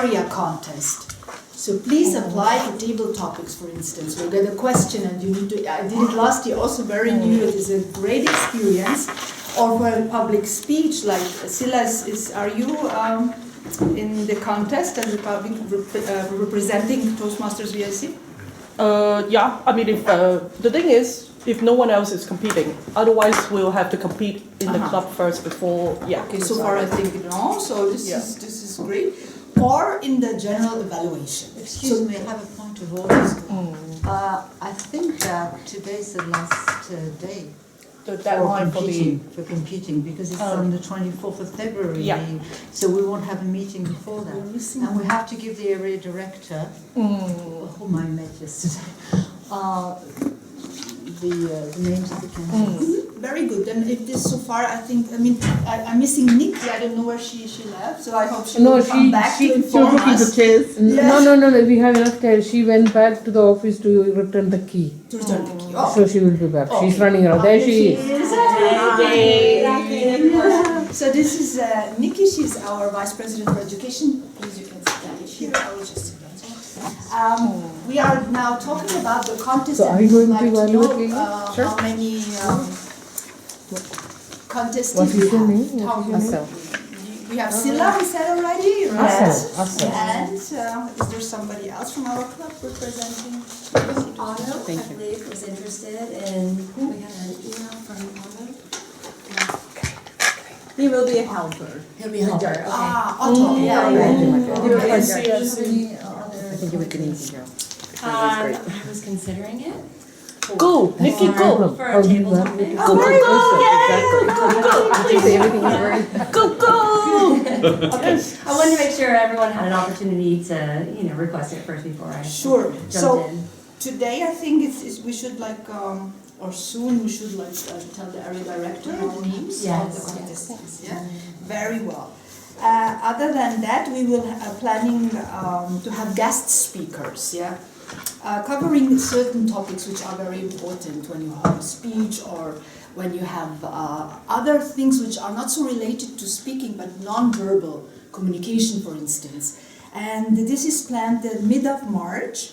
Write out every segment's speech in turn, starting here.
area contest. So please apply for table topics, for instance. We'll get a question and you need to, I did it last year, also very new, it is a great experience. Or for a public speech, like Silas, are you in the contest as a public representing Toastmasters VIC? Yeah, I mean, if the thing is, if no one else is competing, otherwise we'll have to compete in the club first before, yeah. Okay, so far I think no, so this is great. Or in the general evaluation. Excuse me, I have a point of order. I think that today's the last day for competing because it's on the 24th of February. Yeah. So we won't have a meeting before that. And we have to give the area director, whom I met yesterday, the names of the candidates. Very good. And if this so far, I think, I mean, I'm missing Nikki. I don't know where she left, so I hope she will come back to inform us. Yes. No, we have enough time. She went back to the office to return the key. To return the key. Oh. So she will be back. She's running around. There she is. So this is Nikki. She's our Vice President for Education. Please, you can sit down here. I will just sit down. We are now talking about the contest. So are you going to evaluate Sure. how many contests What is your name? We have Silla, we said already, right? Asel. And is there somebody else from our club representing? Otto, I believe, was interested, and we had an email from Otto. He will be a helper. He'll be a helper. Okay. Otto. Yeah. I think it would be easy. I was considering it. Go, Nikki, go! For a table topic. Go, Yes. I wanted to make sure everyone had an opportunity to, request it first before I jumped in. Today I think we should or soon we should tell the area director the names of the contestants. Yeah, very well. Other than that, we will planning to have guest speakers. Yeah. Covering certain topics which are very important when you have a speech or when you have other things which are not so related to speaking but non-verbal communication, for instance. And this is planned the mid of March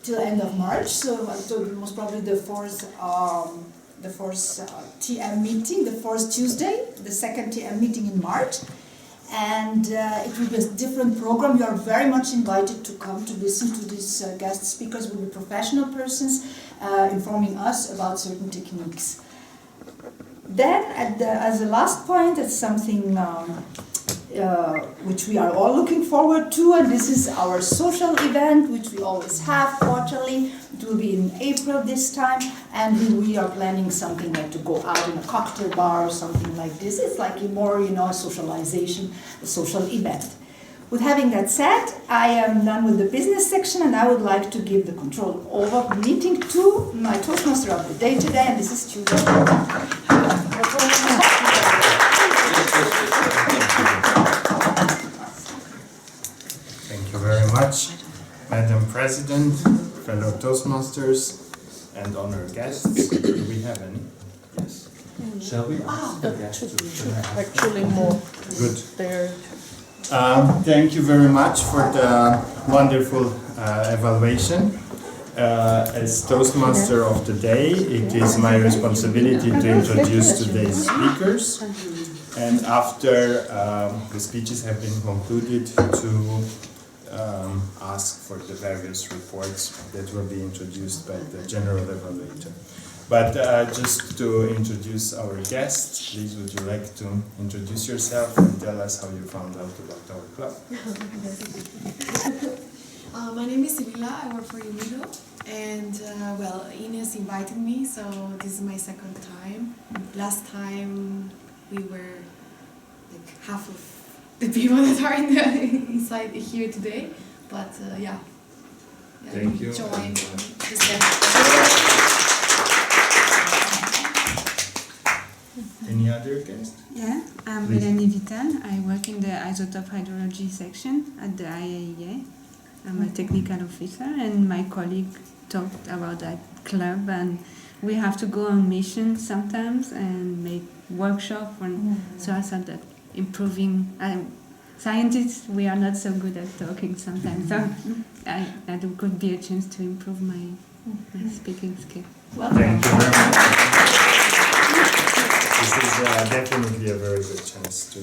till end of March, so most probably the fourth TM meeting, the fourth Tuesday, the second TM meeting in March. And it will be a different program. You are very much invited to come to listen to these guest speakers. Will be professional persons informing us about certain techniques. Then, as a last point, it's something which we are all looking forward to, and this is our social event, which we always have quarterly. It will be in April this time, and we are planning something like to go out in a cocktail bar or something like this. It's like a more, socialization, a social event. With having that said, I am done with the business section, and I would like to give the control over the meeting to my Toastmaster of the day today, and this is Tudor. Thank you very much, Madam President, fellow Toastmasters, and honored guests. Do we have any? Yes. Shall we ask the guests? Actually more. Good. There. Thank you very much for the wonderful evaluation. As Toastmaster of the day, it is my responsibility to introduce today's speakers. And after the speeches have been concluded, to ask for the various reports that will be introduced by the general evaluator. But just to introduce our guests, please would you like to introduce yourself and tell us how you found out about our club? My name is Sibila, I work for Unido, and Ines invited me, so this is my second time. Last time we were like half of the people that are inside here today, but Thank you. Join Any other guest? Yeah, I'm Eleni Vital. I work in the isotope hydrology section at the IAEA. I'm a technical officer, and my colleague talked about that club, and we have to go on missions sometimes and make workshop. And so I thought that improving, scientists, we are not so good at talking sometimes. So that could be a chance to improve my speaking skill. Thank you very much. This is definitely a very good chance to.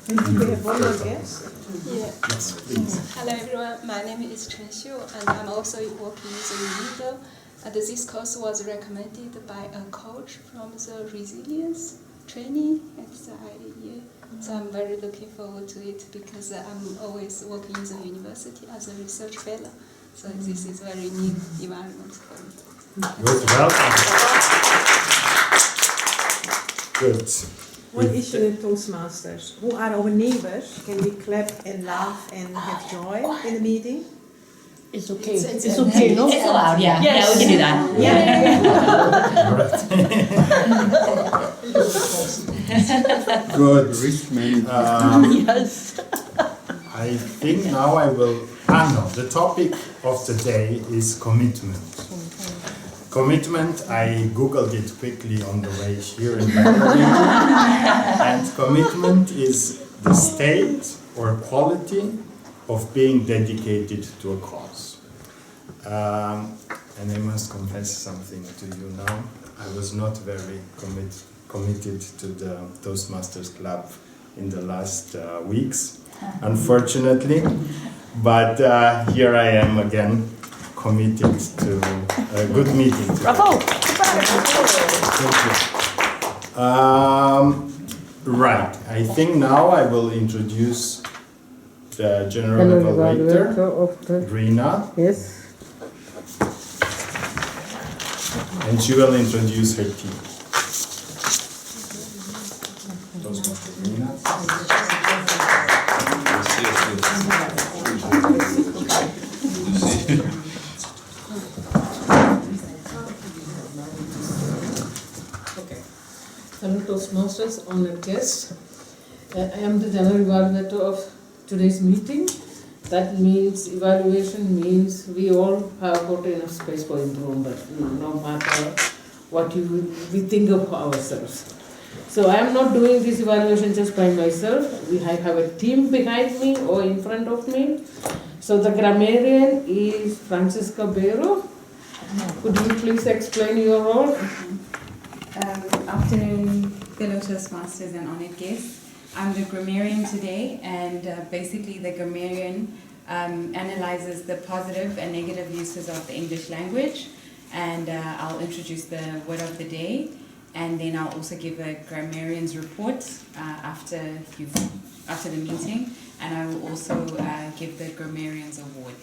We have one more guest. Yeah. Yes, please. Hello everyone, my name is Chen Xiu and I'm also working with Unido. And this course was recommended by a coach from the resilience training at the IAEA. So I'm very looking forward to it because I'm always working in the university as a research fellow. So this is a very new environment for me. Good, welcome. Good. One issue in Toastmasters. Who are our neighbors? Can we clap and laugh and have joy in the meeting? It's okay. It's okay, no? It's allowed, yeah. Yes. Yeah, we can do that. Good. Yes. I think now I will. No, the topic of the day is commitment. Commitment, I googled it quickly on the way here in Bangalore. And commitment is the state or quality of being dedicated to a cause. And I must confess something to you now. I was not very committed to the Toastmasters Club in the last weeks, unfortunately. But here I am again, committed to a good meeting. Bravo! Thank you. Right, I think now I will introduce the general evaluator, Rina, Yes. and she will introduce her team. Rina. Hello Toastmasters, honored guests. I am the general evaluator of today's meeting. That means evaluation means we all have got enough space for improvement, no matter what we think of ourselves. So I am not doing this evaluation just by myself. I have a team behind me or in front of me. So the grammarian is Francisca Beiro. Could you please explain your role? Afternoon, fellow Toastmasters and honored guests. I'm the grammarian today, and basically the grammarian analyzes the positive and negative uses of the English language, and I'll introduce the word of the day, and then I'll also give a grammarian's report after the meeting, and I will also give the grammarian's award.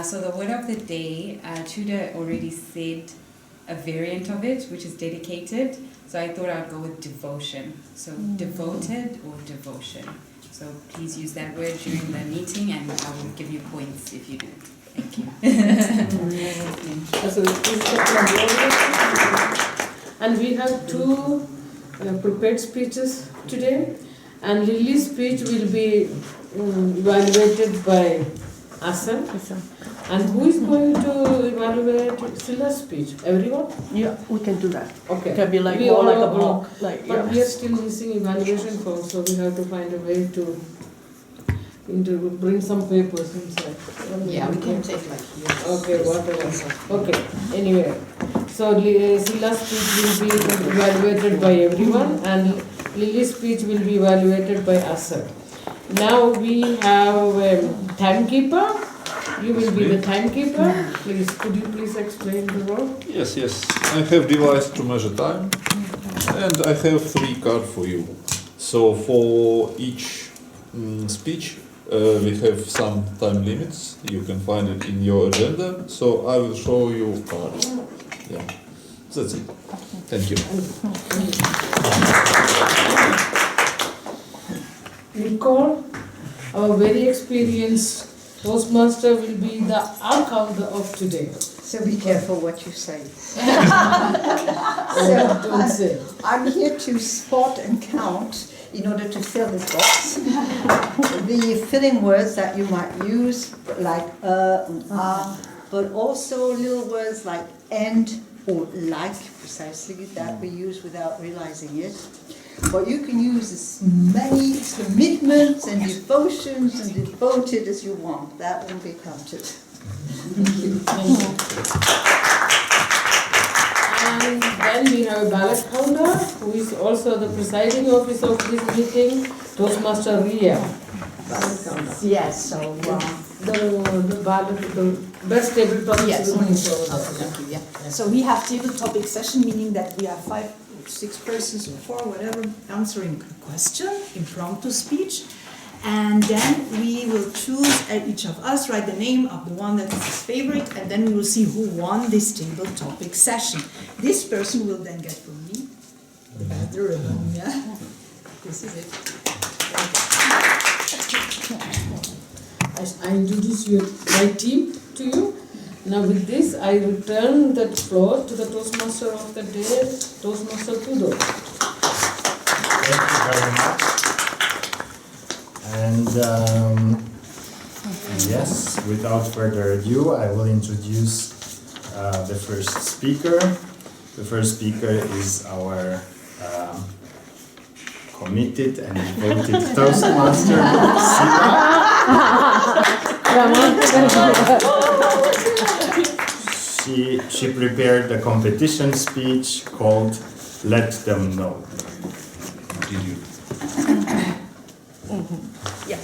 So the word of the day, Tudor already said a variant of it, which is dedicated. So I thought I'd go with devotion. So devoted or devotion. So please use that word during the meeting, and I will give you points if you do. Thank you. And we have two prepared speeches today. And Lilly's speech will be evaluated by Asan. And who is going to evaluate Sila's speech? Everyone? Yeah, we can do that. Okay. It can be like We more all like a are- block. Like, But we are still missing evaluation form, so we have to find a way to bring some papers inside. Yeah, we can take like here. Okay, whatever. Okay, anyway. So Sila's speech will be evaluated by everyone, and Lily's speech will be evaluated by Asad. Now we have a timekeeper. You will be the timekeeper. Please, could you please explain the role? Yes. I have device to measure time, and I have 3 cards for you. So for each speech, we have some time limits. You can find it in your agenda. So I will show you cards. Yeah, that's it. Thank you. Recall, our very experienced Toastmaster will be the outcomer of today. So be careful what you say. Don't say. I'm here to spot and count in order to fill this box. The filling words that you might use, like and but also little words like and or like, precisely, that we use without realizing it. but you can use as many commitments and devotions and devoted as you want. That won't be counted. Thank you. And then we have a ballot counter, who is also the presiding officer of this meeting, Toastmaster Ria. Ballot counter. Yes, so The ballot, the best table topic. yes, thank you. Yeah. So we have table topic session, meaning that we have 5 or 6 persons or 4, whatever, answering a question, impromptu speech, and then we will choose, each of us write the name of the one that is his favorite, and then we will see who won this table topic session. This person will then get from me the ribbon. Yeah, this is it. I introduce my team to you. Now with this, I return the floor to the Toastmaster of the day, Toastmaster Tudor. Thank you very much. And yes, without further ado, I will introduce the first speaker. The first speaker is our committed and devoted Toastmaster, She prepared a competition speech called "Let Them Know." Did you? Yeah.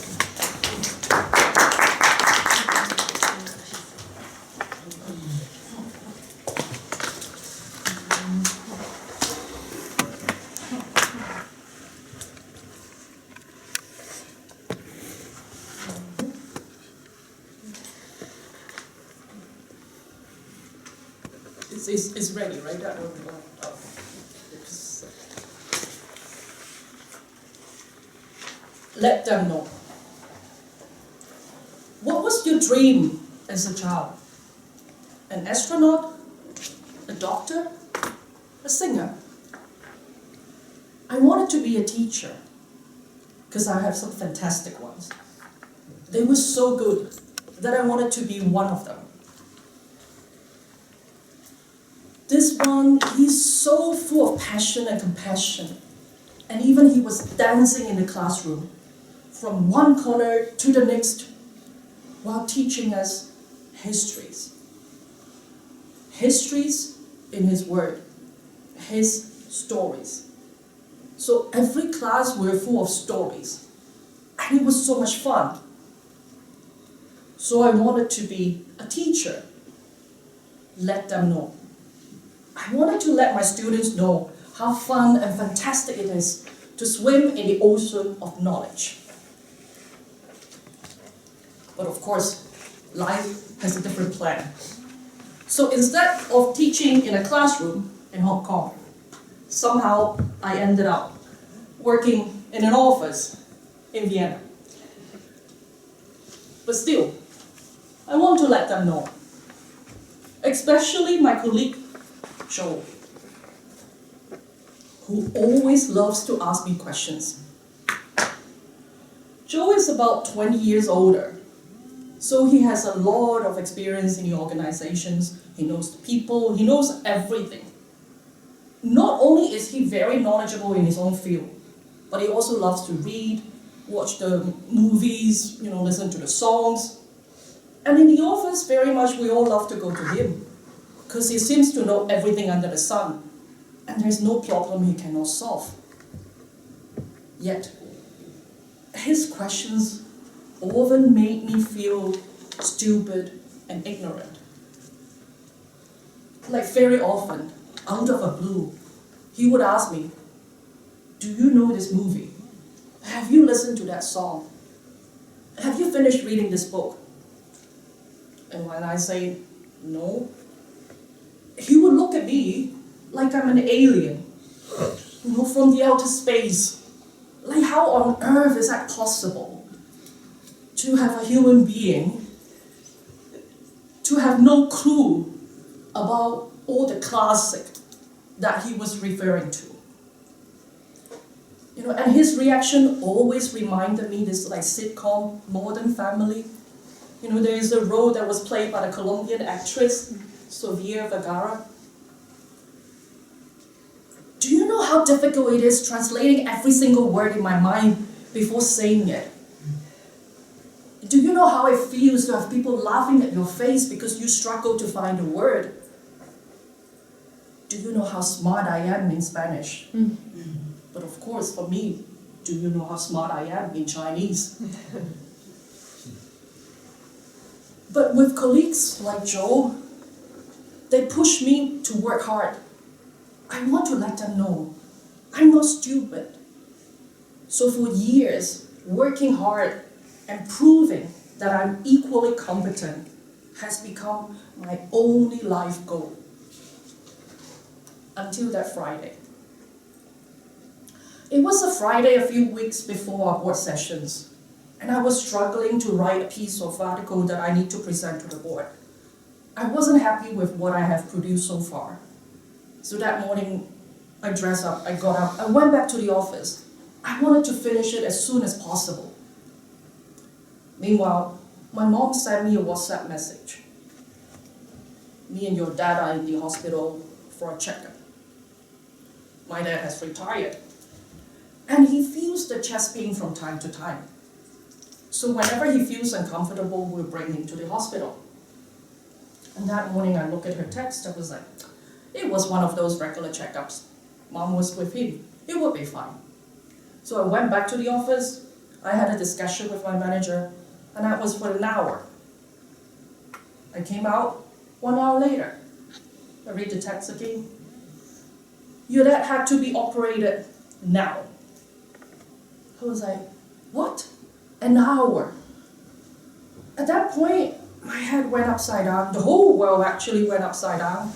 It's ready, right? Let them know. What was your dream as a child? An astronaut? A doctor? A singer? I wanted to be a teacher because I have some fantastic ones. They were so good that I wanted to be one of them. This one, he's so full of passion and compassion. And even he was dancing in the classroom from one corner to the next while teaching us histories. Histories in his word, his stories. So every class were full of stories. And it was so much fun. So I wanted to be a teacher. Let them know. I wanted to let my students know how fun and fantastic it is to swim in the ocean of knowledge. But of course, life has a different plan. So instead of teaching in a classroom in Hong Kong, somehow I ended up working in an office in Vienna. But still, I want to let them know, especially my colleague Joe, who always loves to ask me questions. Joe is about 20 years older, so he has a lot of experience in the organizations. He knows the people, he knows everything. Not only is he very knowledgeable in his own field, but he also loves to read, watch the movies, listen to the songs. And in the office, very much we all love to go to him, because he seems to know everything under the sun, and there's no problem he cannot solve. Yet, his questions often made me feel stupid and ignorant. Like very often, out of the blue, he would ask me, "Do you know this movie? Have you listened to that song? Have you finished reading this book?" And when I say no, he would look at me like I'm an alien, from the outer space. Like, how on earth is that possible? To have a human being, to have no clue about all the classic that he was referring to. And his reaction always reminded me this sitcom, Modern Family. There is a role that was played by the Colombian actress, Sofia Vergara. Do Do you know how difficult it is translating every single word in my mind before saying it? Do you know how it feels to have people laughing at your face because you struggle to find a word? Do you know how smart I am in Spanish? But of course, for me, do you know how smart I am in Chinese? But with colleagues like Joe, they push me to work hard. I want to let them know I'm not stupid. So for years, working hard and proving that I'm equally competent has become my only life goal. Until that Friday. It was a Friday a few weeks before our board sessions, and I was struggling to write a piece of article that I need to present to the board. I wasn't happy with what I have produced so far. So that morning, I dressed up, I got up, I went back to the office. I wanted to finish it as soon as possible. Meanwhile, my mom sent me a WhatsApp message. Me and your dad are in the hospital for a checkup. My dad has retired, and he feels the chest pain from time to time. So whenever he feels uncomfortable, we'll bring him to the hospital. And that morning I looked at her text, I was like, it was one of those regular checkups. Mom was with him, it would be fine. So I went back to the office, I had a discussion with my manager, and that was for an hour. I came out 1 hour later. I read the text again. Your dad had to be operated now. I was like, what? An hour? At that point, my head went upside down. The whole world actually went upside down.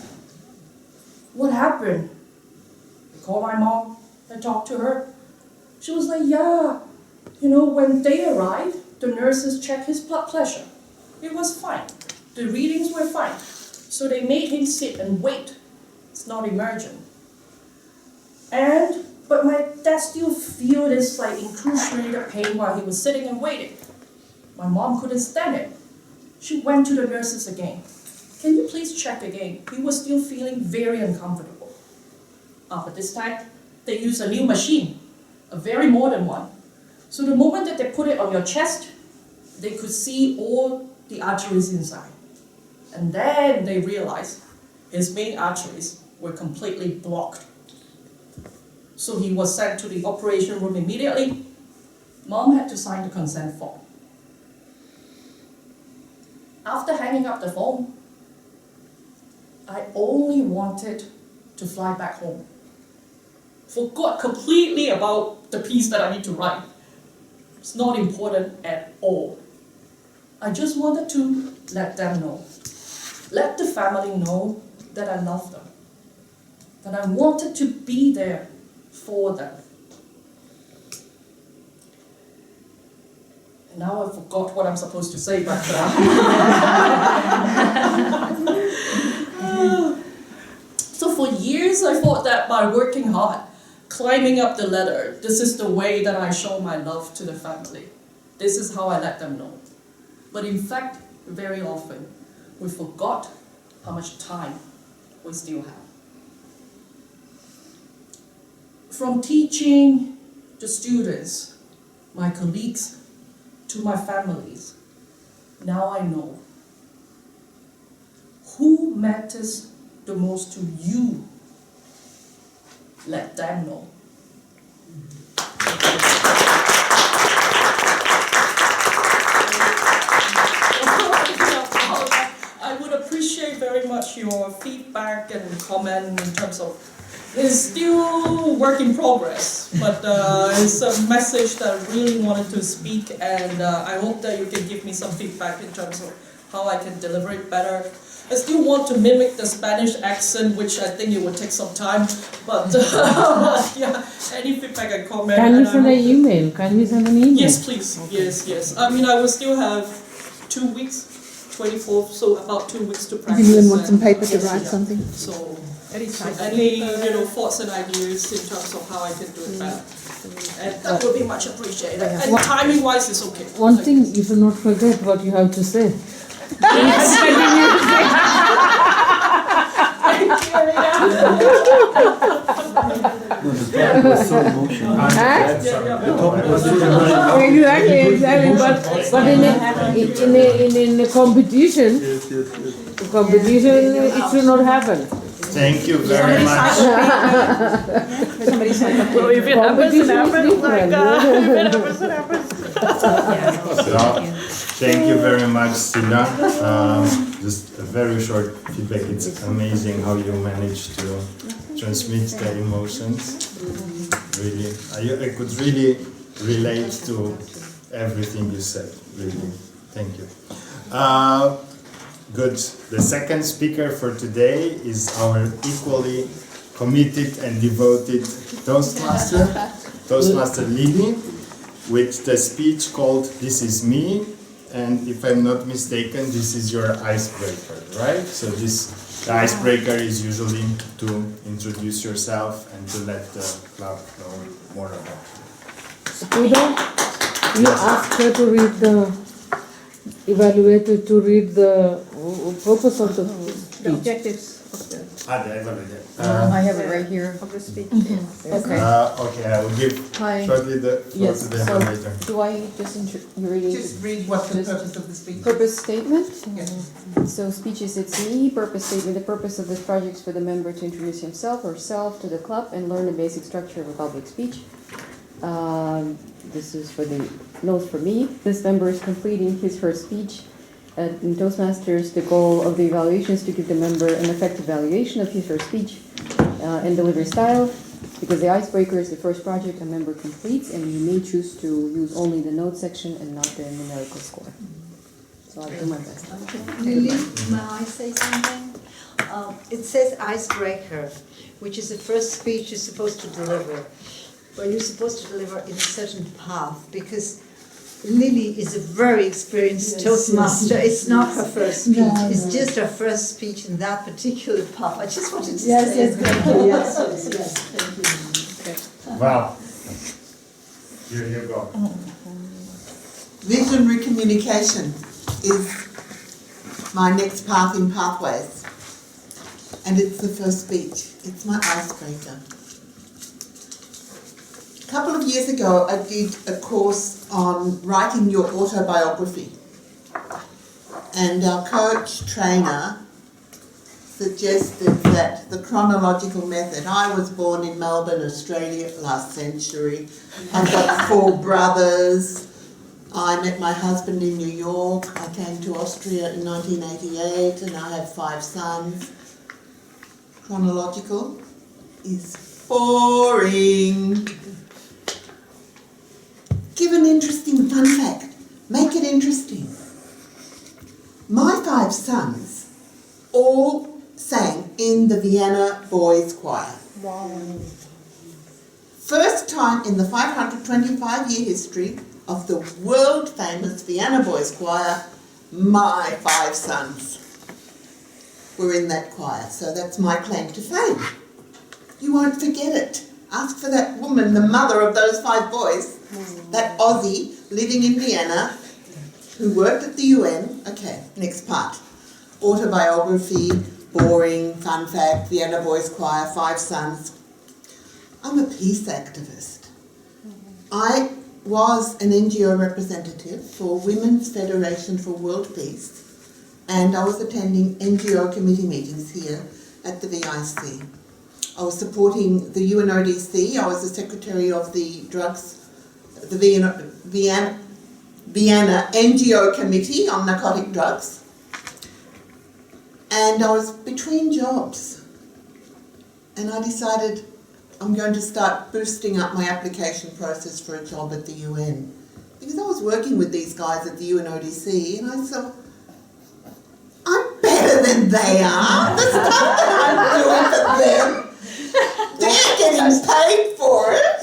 What happened? I called my mom, I talked to her. She was like, yeah, when they arrived, the nurses checked his blood pressure. It was fine. The readings were fine. So they made him sit and wait. It's not emergent. But my dad still feel this excruciating pain while he was sitting and waiting. My mom couldn't stand it. She went to the nurses again. Can you please check again? He was still feeling very uncomfortable. But this time, they used a new machine, a very modern one. So the moment that they put it on your chest, they could see all the arteries inside. And then they realized his main arteries were completely blocked. So he was sent to the operation room immediately. Mom had to sign the consent form. After hanging up the phone, I only wanted to fly back home. Forgot completely about the piece that I need to write. It's not important at all. I just wanted to let them know. Let the family know that I love them. That I wanted to be there for them. And now I forgot what I'm supposed to say back there. So for years I thought that by working hard, climbing up the ladder, this is the way that I show my love to the family. This is how I let them know. But in fact, very often, we forgot how much time we still have. From teaching the students, my colleagues, to my families, now I know who matters the most to you. Let them know. I would appreciate very much your feedback and comment in terms of it's still work in progress, but it's a message that I really wanted to speak, and I hope that you can give me some feedback in terms of how I can deliver it better. I still want to mimic the Spanish accent, which I think it would take some time, but yeah, any feedback and comment. Can you send an email? Can you send an email? Yes, please. Okay. Yes. I mean, I will still have 2 weeks, 24th, so about 2 weeks to practice. Do you want some paper to write something? So, any paper. thoughts and ideas in terms of how I can do it better. And that would be much appreciated. And timing-wise, it's okay. One thing you should not forget what you have to say. Yes. Thank you, Rita. No, the topic was so emotional. The topic was so emotional. Exactly. But in a competition, it should not happen. Thank you very much. Well, if it happens, it happens. Thank you very much, Sina. Just a very short feedback. It's amazing how you managed to transmit the emotions. Really, I could really relate to everything you said. Really, thank you. Good. The second speaker for today is our equally committed and devoted Toastmaster Lilly, with the speech called "This is me." And if I'm not mistaken, this is your icebreaker, right? So the icebreaker is usually to introduce yourself and to let the club know more about you. You asked her to read the evaluator to read the purpose of the speech. The objectives of the The evaluator. I have it right here. of the speech. Okay. Okay, I will give Hi. shortly the floor to the evaluator. So, do I just Just read what the purpose of the speech is. Purpose statement? Yes. So speech is it's me, purpose statement. The purpose of this project is for the member to introduce himself or herself to the club and learn the basic structure of a public speech. This is for the notes for me. This member is completing his/her speech. In Toastmasters, the goal of the evaluation is to give the member an effective evaluation of his/her speech and delivery style. Because the icebreaker is the first project a member completes, and you may choose to use only the notes section and not the numerical score. So I'll do my best. Lilly, may I say something? It says icebreaker, which is the first speech you're supposed to deliver. But you're supposed to deliver in a certain path, because Lilly is a very experienced Toastmaster. It's not her first speech. It's just her first speech in that particular path. I just wanted to say. Yes, thank you. Yes, thank you. Okay. Wow. Here you go. Visionary communication is my next path in Pathways. And it's the first speech. It's my icebreaker. A couple of years ago, I did a course on writing your autobiography. And our coach trainer suggested that the chronological method, I was born in Melbourne, Australia last century. I've got 4 brothers. I met my husband in New York. I came to Austria in 1988 and I have 5 sons. Chronological is boring. Give an interesting fun fact. Make it interesting. My 5 sons all sang in the Vienna Boys Choir. Wow. First time in the 525-year history of the world-famous Vienna Boys Choir, my 5 sons were in that choir. So that's my claim to fame. You won't forget it. Ask for that woman, the mother of those 5 boys, that Aussie living in Vienna, who worked at the UN. Okay, next part. Autobiography, boring, fun fact, Vienna Boys Choir, 5 sons. I'm a peace activist. I was an NGO representative for Women's Federation for World Peace, and I was attending NGO committee meetings here at the VIC. I was supporting the UNODC. I was the secretary of the Vienna NGO Committee on Narcotic Drugs. And I was between jobs. And I decided I'm going to start boosting up my application process for a job at the UN. Because I was working with these guys at the UNODC and I thought, I'm better than they are. The stuff that I'm doing for them, they're getting paid for it.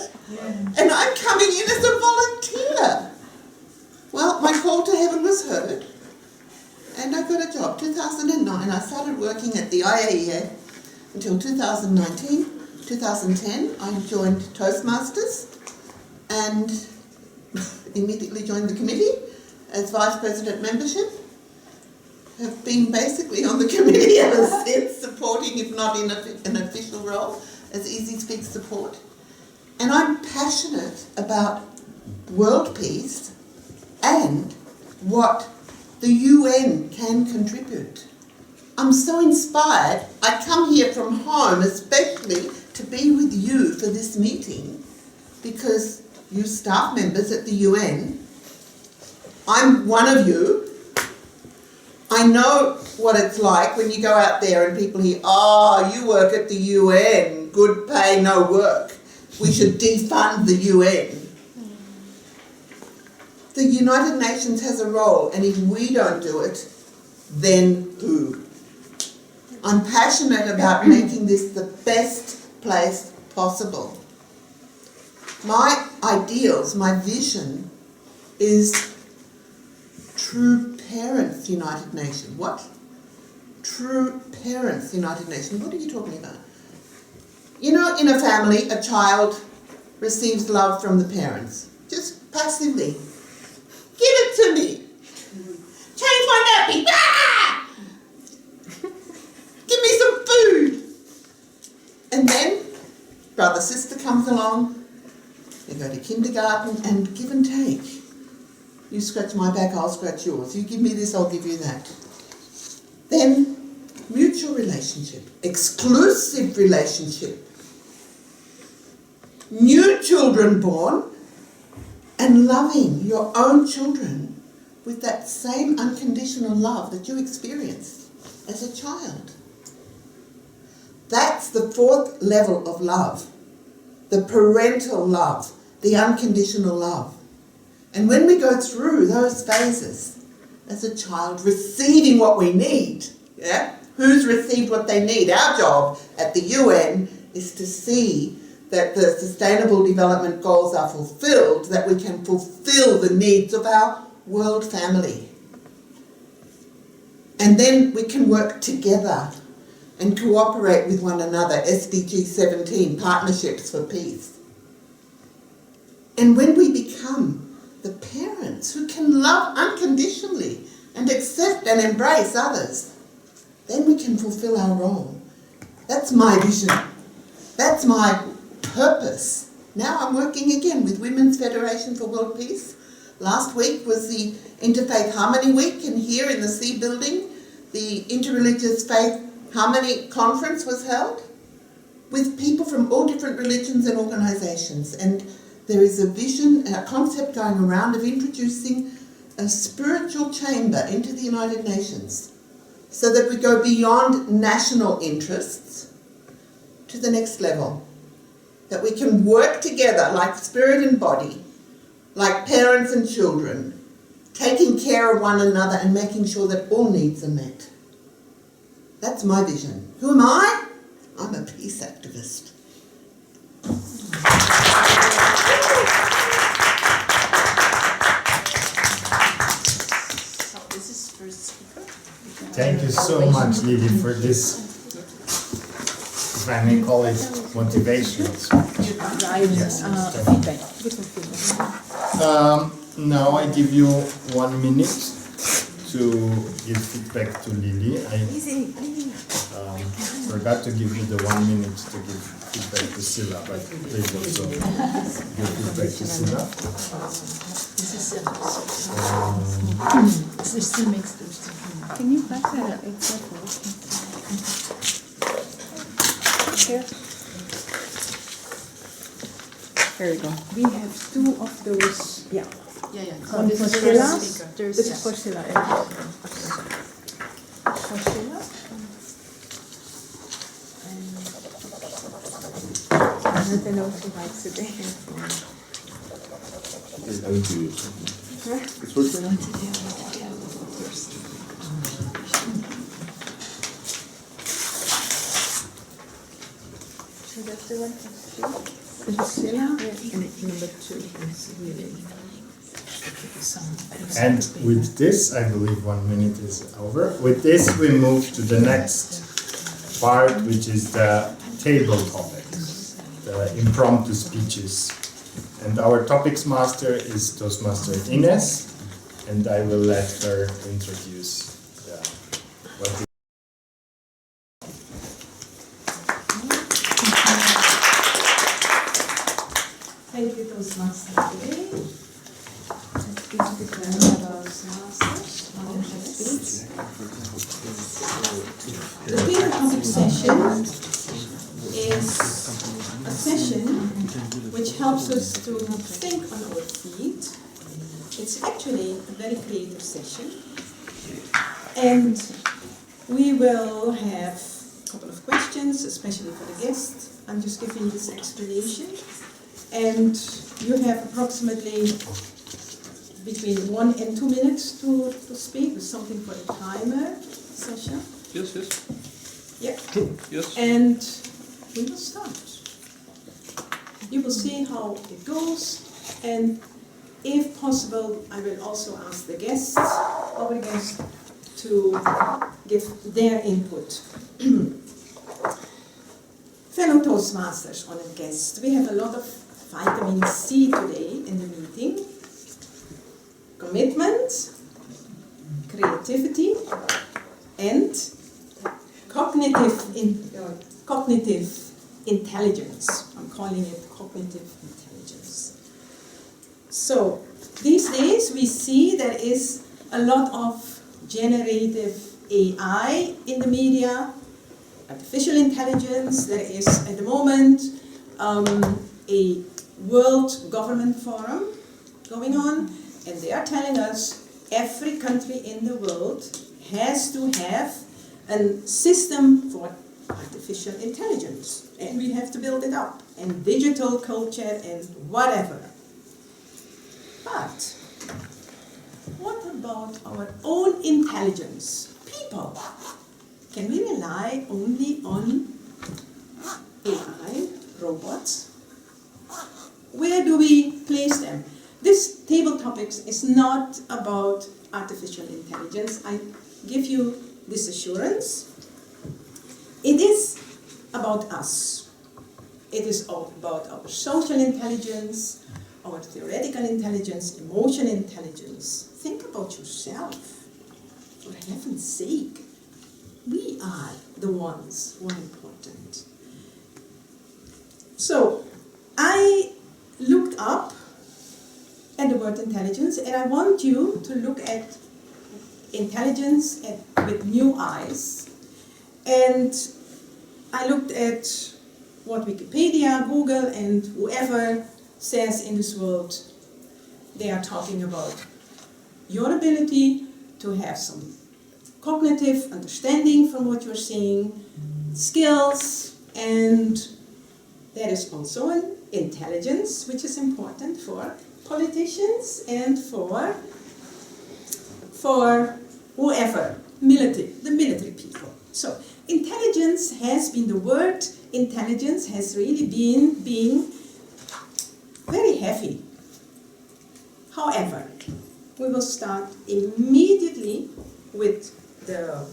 And I'm coming in as a volunteer. Well, my call to heaven was heard. And I got a job. 2009, I started working at the IAEA until 2019. 2010, I joined Toastmasters and immediately joined the committee as Vice President membership. Have been basically on the committee ever since, supporting, if not in an official role, as Easy Speak support. And I'm passionate about world peace and what the UN can contribute. I'm so inspired. I come here from home especially to be with you for this meeting because you staff members at the UN, I'm one of you. I know what it's like when you go out there and people hear, oh, you work at the UN, good pay, no work. We should defund the UN. The United Nations has a role, and if we don't do it, then who? I'm passionate about making this the best place possible. My ideals, my vision is True Parents United Nations. What? True Parents United Nations. What are you talking about? You know, in a family, a child receives love from the parents, just passively. Give it to me. Change my nappy. Ah! Give me some food. And then brother, sister comes along. They go to kindergarten and give and take. You scratch my back, I'll scratch yours. You give me this, I'll give you that. Then mutual relationship, exclusive relationship. New children born, and loving your own children with that same unconditional love that you experienced as a child. That's the fourth level of love, the parental love, the unconditional love. And when we go through those phases as a child, receiving what we need, yeah? Who's received what they need? Our job at the UN is to see that the Sustainable Development Goals are fulfilled, that we can fulfill the needs of our world family. And then we can work together and cooperate with one another, SDG 17, Partnerships for Peace. And when we become the parents who can love unconditionally and accept and embrace others, then we can fulfill our role. That's my vision. That's my purpose. Now I'm working again with Women's Federation for World Peace. Last week was the Interfaith Harmony Week, and here in the C building, the Interreligious Faith Harmony Conference was held with people from all different religions and organisations. And there is a vision, a concept going around of introducing a spiritual chamber into the United Nations so that we go beyond national interests to the next level. That we can work together like spirit and body, like parents and children, taking care of one another and making sure that all needs are met. That's my vision. Who am I? I'm a peace activist. So this is first speaker. Thank you so much, Lilly, for this, if I may call it, motivational speech. Now I give you 1 minute to give feedback to Lilly. I forgot to give you the 1 minute to give feedback to Silla, but please also give feedback to Silla. This is still mixed. Can you pass it? Here. There we go. We have two of those. Yeah. Yeah. One This for is the Silla. first speaker. This is for Silla. For Silla. And then also likes it. I will do it. It's for Silla? So that's the one for Silla. This is Silla. And number 2 is Lilly. And with this, I believe 1 minute is over. With this, we move to the next part, which is the table topics, the impromptu speeches. And our topics master is Toastmaster Ines, and I will let her introduce what Toastmasters today. This is the Toastmasters. The theme topic session is a session which helps us to think on our feet. It's actually a very creative session. And we will have a couple of questions, especially for the guest. I'm just giving this explanation. And you have approximately between 1 and 2 minutes to speak, with something for the timer session. Yes, yes. Yeah. True, yes. And we will start. You will see how it goes, and if possible, I will also ask the guests, our guests, to give their input. Fellow Toastmasters, honored guests, we have a lot of vitamin C today in the meeting. Commitment, creativity, and cognitive intelligence. I'm calling it cognitive intelligence. So these days we see there is a lot of generative AI in the media, artificial intelligence. There is at the moment a World Government Forum going on, and they are telling us every country in the world has to have a system for artificial intelligence, and we have to build it up, and digital culture and whatever. But what about our own intelligence? People. Can we rely only on AI, robots? Where do we place them? This table topics is not about artificial intelligence. I give you this assurance. It is about us. It is all about our social intelligence, our theoretical intelligence, emotional intelligence. Think about yourself. For heaven's sake, we are the ones who are important. So, I looked up at the word intelligence, and I want you to look at intelligence with new eyes. And I looked at what Wikipedia, Google, and whoever says in this world. They are talking about your ability to have some cognitive understanding from what you're seeing, skills, and there is also an intelligence which is important for politicians and for whoever, the military people. So intelligence has been, the word intelligence has really been being very heavy. However, we will start immediately with the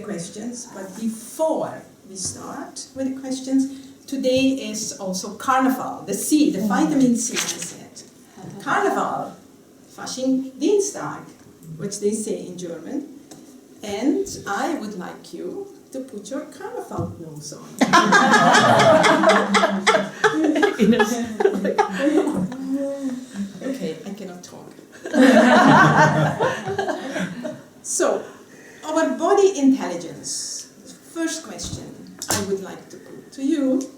questions, but before we start with the questions, today is also Carnival, the C, the vitamin C, I said. Carnival, Fasching-Dienstag, which they say in German. And I would like you to put your Carnival nose on. Okay, I cannot talk. So, our body intelligence. First question I would like to put to you,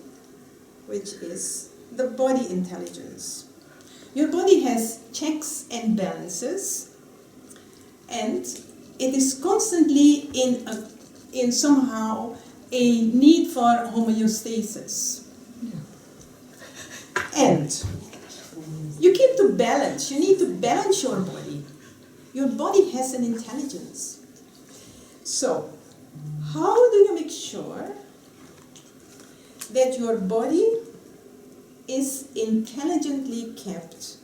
which is the body intelligence. Your body has checks and balances, and it is constantly in somehow a need for homeostasis. And you keep to balance. You need to balance your body. Your body has an intelligence. So, how do you make sure that your body is intelligently kept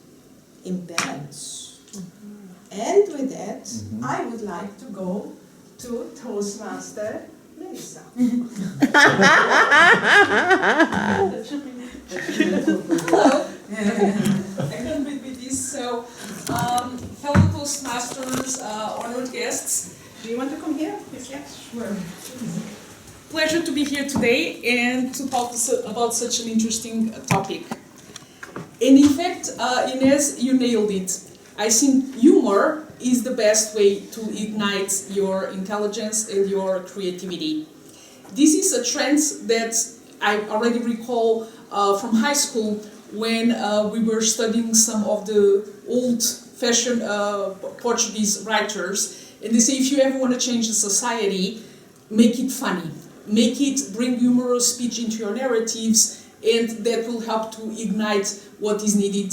in balance? And with that, I would like to go to Toastmaster Melissa. Hello. I couldn't be with this. So, fellow Toastmasters, honored guests. Do you want to come here? Yes, sure. Pleasure to be here today and to talk about such an interesting topic. And in fact, Ines, you nailed it. I think humor is the best way to ignite your intelligence and your creativity. This is a trend that I already recall from high school when we were studying some of the old-fashioned Portuguese writers. And they say, if you ever want to change the society, make it funny. Make it bring humorous speech into your narratives, and that will help to ignite what is needed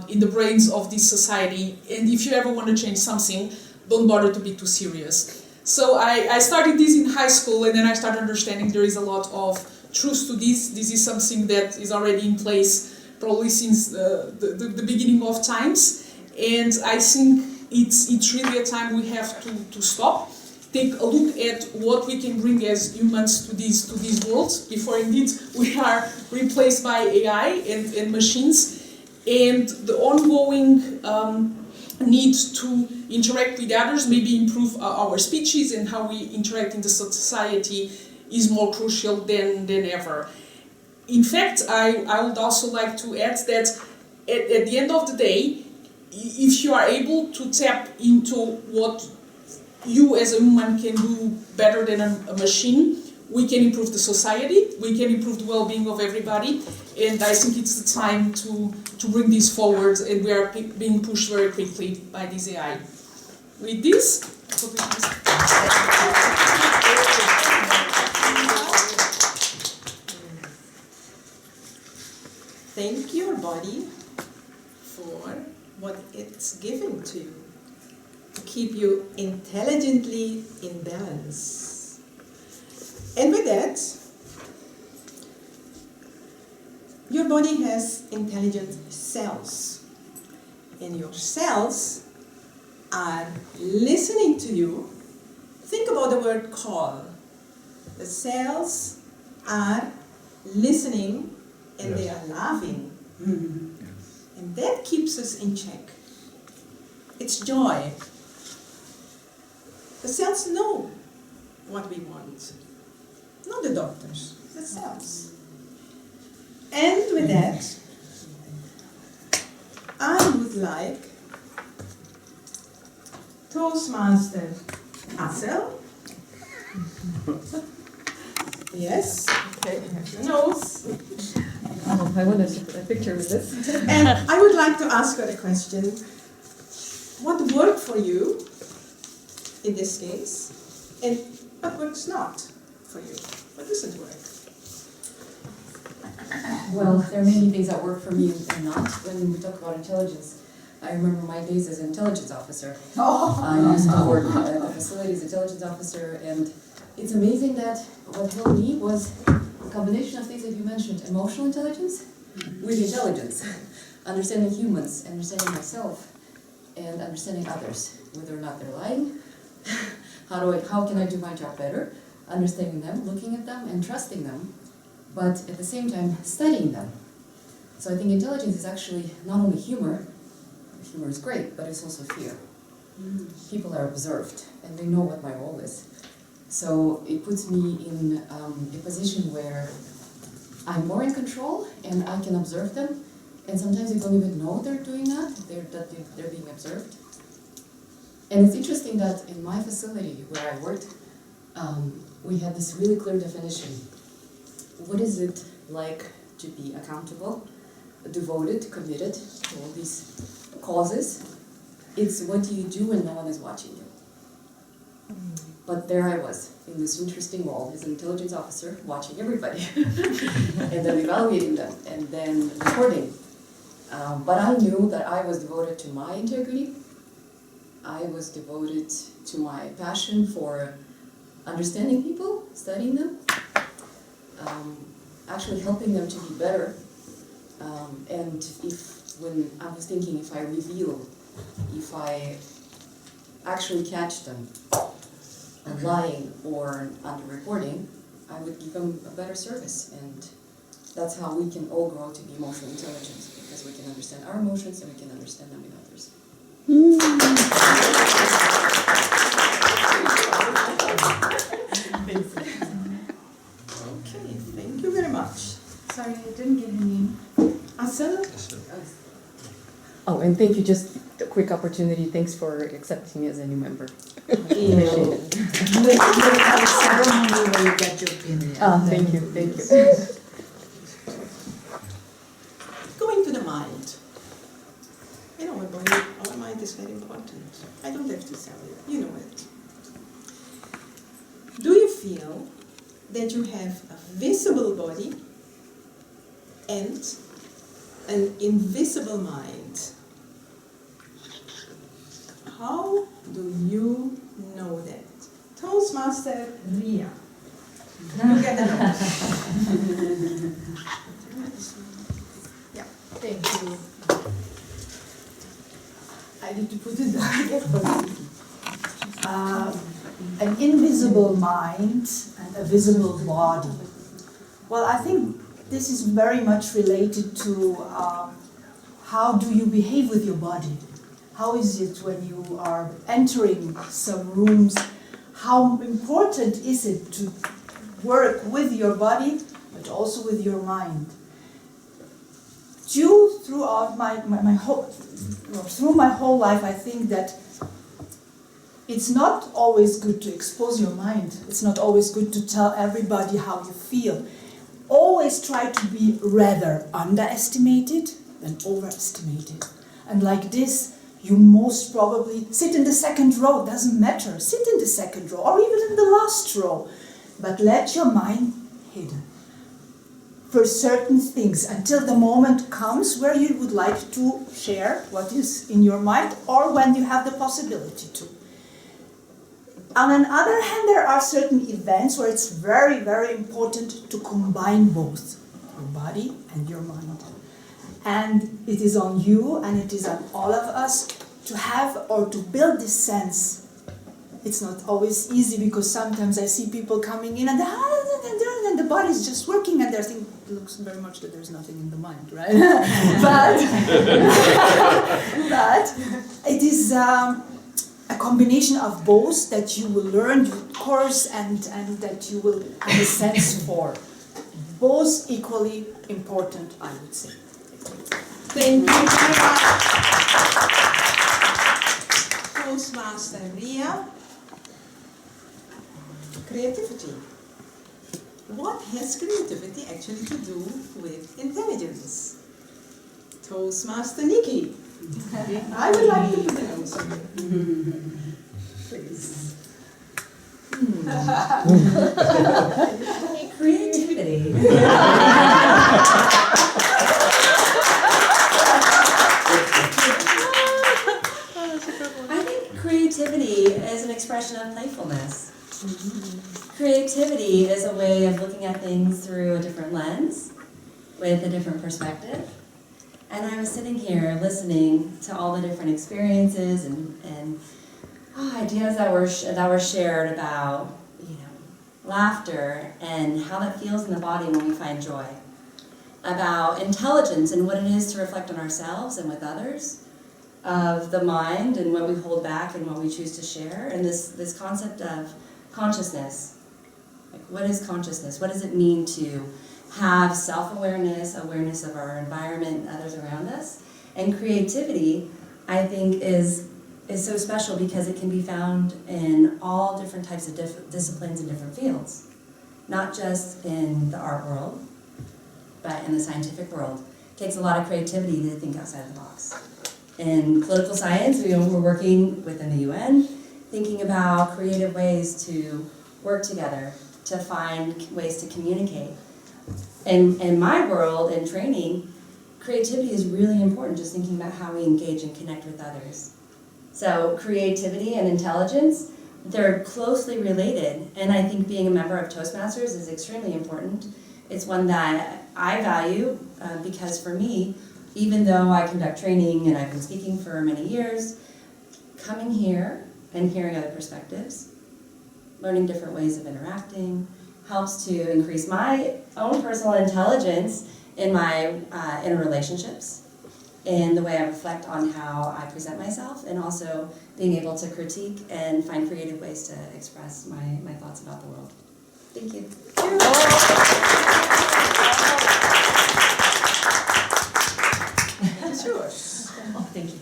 in the brains of this society. And if you ever want to change something, don't bother to be too serious. So I started this in high school, and then I started understanding there is a lot of truth to this. This is something that is already in place probably since the beginning of times. And I think it's really a time we have to stop, take a look at what we can bring as humans to this world before indeed we are replaced by AI and machines, and the ongoing need to interact with others, maybe improve our speeches and how we interact in the society is more crucial than ever. In fact, I would also like to add that at the end of the day, if you are able to tap into what you as a human can do better than a machine, we can improve the society, we can improve the well-being of everybody, and I think it's the time to bring this forward, and we are being pushed very quickly by this AI. With this, thank your body for what it's giving to you, to keep you intelligently in balance. And with that, your body has intelligent cells, and your cells are listening to you. Think about the word call. The cells are listening, and they are laughing. And that keeps us in check. It's joy. The cells know what we want. Not the doctors, the cells. And with that, I would like Toastmaster Hassel. Yes, okay, your nose. I want a picture with this. And I would like to ask her a question. What worked for you in this case, and what works not for you? What doesn't work? Well, there are many things that work for me and not. When we talk about intelligence, I remember my days as an intelligence officer. I used to work at the facility as intelligence officer, and it's amazing that what helped me was a combination of things that you mentioned: emotional intelligence with intelligence, understanding humans, understanding myself, and understanding others, whether or not they're lying. How can I do my job better? Understanding them, looking at them, and trusting them, but at the same time studying them. So I think intelligence is actually not only humor. Humor is great, but it's also fear. People are observed, and they know what my role is. So it puts me in a position where I'm more in control, and I can observe them, and sometimes they don't even know they're doing that, they're being observed. And it's interesting that in my facility where I worked, we had this really clear definition. What is it like to be accountable, devoted, committed to all these causes? It's what do you do when no one is watching you? But there I was, in this interesting role as an intelligence officer, watching everybody, and then evaluating them, and then reporting. But I knew that I was devoted to my integrity. I was devoted to my passion for understanding people, studying them, actually helping them to be better. And when I was thinking, if I reveal, if I actually catch them lying or underreporting, I would give them a better service. And that's how we can all grow to be emotionally intelligent, because we can understand our emotions and we can understand them in others. Okay, thank you very much. Sorry, I didn't get her name. Asel? And thank you, just a quick opportunity. Thanks for accepting me as a new member. We'll have a ceremony where you get your opinion. Thank you, thank you. Going to the mind. You know, our mind is very important. I don't have to tell you, you know it. Do you feel that you have a visible body and an invisible mind? How do you know that? Toastmaster Ria. You get a note. Yeah. Thank you. I need to put it down again. An invisible mind and a visible body. Well, I think this is very much related to how do you behave with your body? How is it when you are entering some rooms? How important is it to work with your body, but also with your mind? Throughout through my whole life, I think that it's not always good to expose your mind. It's not always good to tell everybody how you feel. Always try to be rather underestimated than overestimated. And like this, you most probably sit in the second row, doesn't matter. Sit in the second row or even in the last row. But let your mind hidden for certain things until the moment comes where you would like to share what is in your mind or when you have the possibility to. On the other hand, there are certain events where it's very, very important to combine both your body and your mind. And it is on you and it is on all of us to have or to build this sense. It's not always easy because sometimes I see people coming in and the body is just working and they're thinking, it looks very much that there's nothing in the mind, right? but it is a combination of both that you will learn your course and that you will have a sense for. Both equally important, I would say. Thank you very much. Toastmaster Ria. Creativity. What has creativity actually to do with intelligence? Toastmaster Nikki. I would like to put the nose on you. Please. Creativity. I think creativity is an expression of playfulness. Creativity is a way of looking at things through a different lens, with a different perspective. And I was sitting here listening to all the different experiences and ideas that were shared about, laughter and how that feels in the body when we find joy, about intelligence and what it is to reflect on ourselves and with others, of the mind and what we hold back and what we choose to share, and this concept of consciousness. Like, what is consciousness? What does it mean to have self-awareness, awareness of our environment and others around us? And creativity, I think, is so special because it can be found in all different types of disciplines and different fields. Not just in the art world, but in the scientific world. It takes a lot of creativity to think outside the box. In political science, we're working within the UN, thinking about creative ways to work together, to find ways to communicate. In my world, in training, creativity is really important, just thinking about how we engage and connect with others. So creativity and intelligence, they're closely related, and I think being a member of Toastmasters is extremely important. It's one that I value because for me, even though I conduct training and I've been speaking for many years, coming here and hearing other perspectives, learning different ways of interacting, helps to increase my own personal intelligence in my interrelationships, in the way I reflect on how I present myself, and also being able to critique and find creative ways to express my thoughts about the world. Thank you. It's yours. Thank you.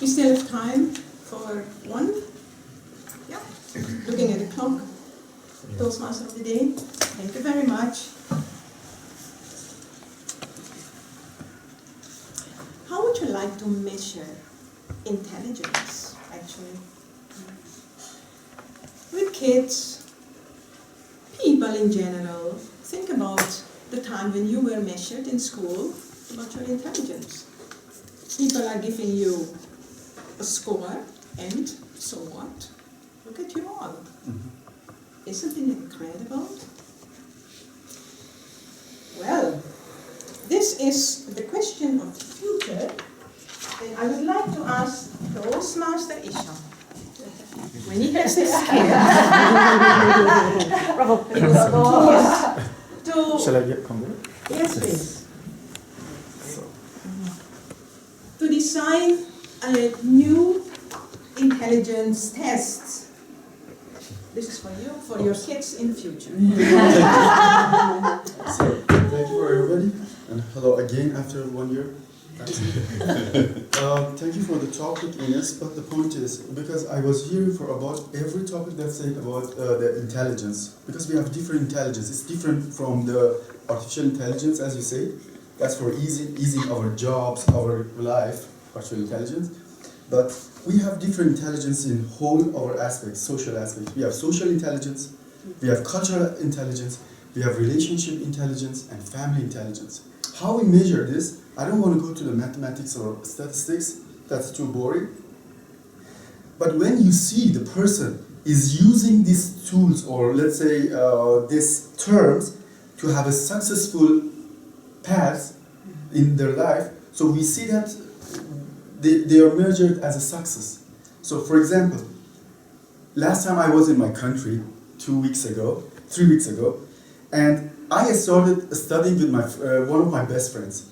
still have time for one? Yeah. Looking at the clock. Toastmaster of the day. Thank you very much. How would you like to measure intelligence, actually? With kids, people in general, think about the time when you were measured in school about your intelligence. People are giving you a score, and so what? Look at you all. Isn't it incredible? Well, this is the question of the future, and I would like to ask Toastmaster Isha. When he has this skill, Shall I get come there? yes, please. To design a new intelligence test. This is for you, for your kids in the future. So, thank you for everybody, and hello again after 1 year. Thank you for the topic, Ines, but the point is, because I was hearing for about every topic that's saying about the intelligence, because we have different intelligence. It's different from the artificial intelligence, as you say. That's for easing our jobs, our life, artificial intelligence. But we have different intelligence in whole our aspects, social aspects. We have social intelligence, we have cultural intelligence, we have relationship intelligence, and family intelligence. How we measure this, I don't want to go to the mathematics or statistics, that's too boring. But when you see the person is using these tools, or let's say these terms, to have a successful path in their life, so we see that they are measured as a success. So for example, last time I was in my country 3 weeks ago, and I started studying with one of my best friends.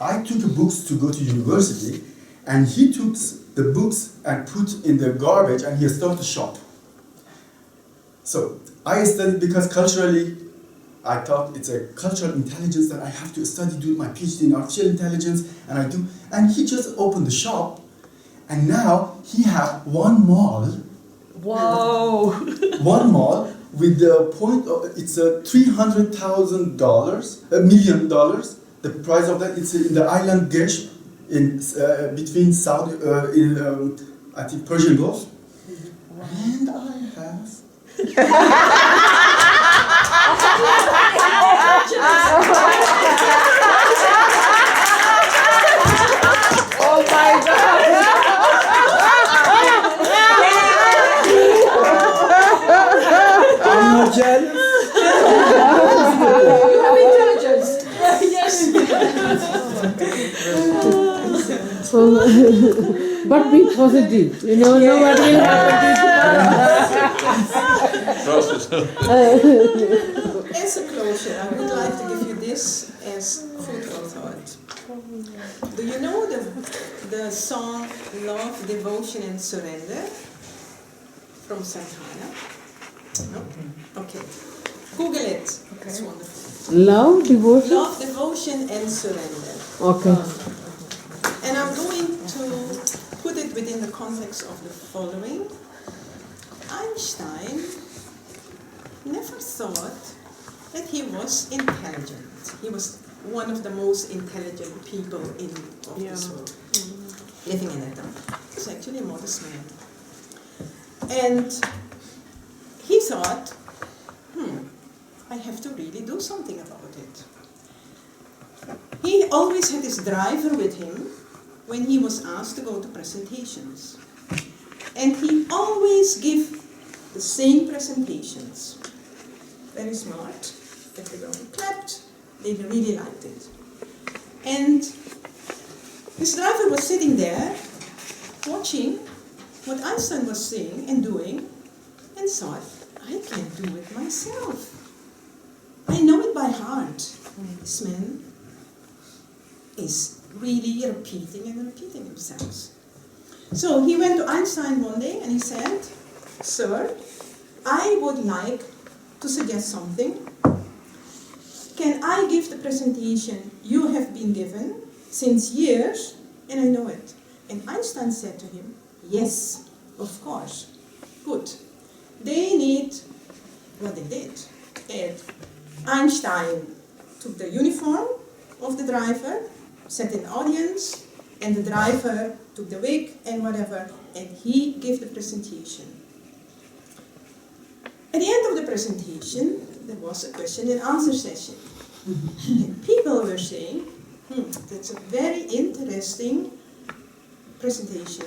I took books to go to university, and he took the books and put in the garbage, and he started to shop. So I studied because culturally, I thought it's a cultural intelligence that I have to study, do my PhD in artificial intelligence, and I do. And he just opened the shop, and now he has one mall. Wow! One mall with the point of, it's a $300,000, $1 million. The price of that, it's in the island Gesh, in between Saudi, I think Persian Gulf. And I have. Oh my God! I'm not jealous. You have intelligence. Yes. But be positive. You know what will happen. As a closure, I would like to give you this as food for thought. Do you know the song Love, Devotion and Surrender from Santana? No? Okay. Google it. Okay. It's wonderful. Love, devotion? Love, Devotion and Surrender. Okay. And I'm going to put it within the context of the following. Einstein never thought that he was intelligent. He was one of the most intelligent people of this world, living in that time. He's actually a modest man. And he thought, I have to really do something about it. He always had his driver with him when he was asked to go to presentations. And he always gave the same presentations. Very smart. Everyone clapped. They really liked it. And his driver was sitting there, watching what Einstein was saying and doing, and thought, I can do it myself. I know it by heart. This man is really repeating and repeating himself. So he went to Einstein one day and he said, Sir, I would like to suggest something. Can I give the presentation you have been given since years, and I know it. And Einstein said to him, yes, of course. Good. They need what they did. And Einstein took the uniform of the driver, sat in the audience, and the driver took the wig and whatever, and he gave the presentation. At the end of the presentation, there was a question and answer session. And people were saying, that's a very interesting presentation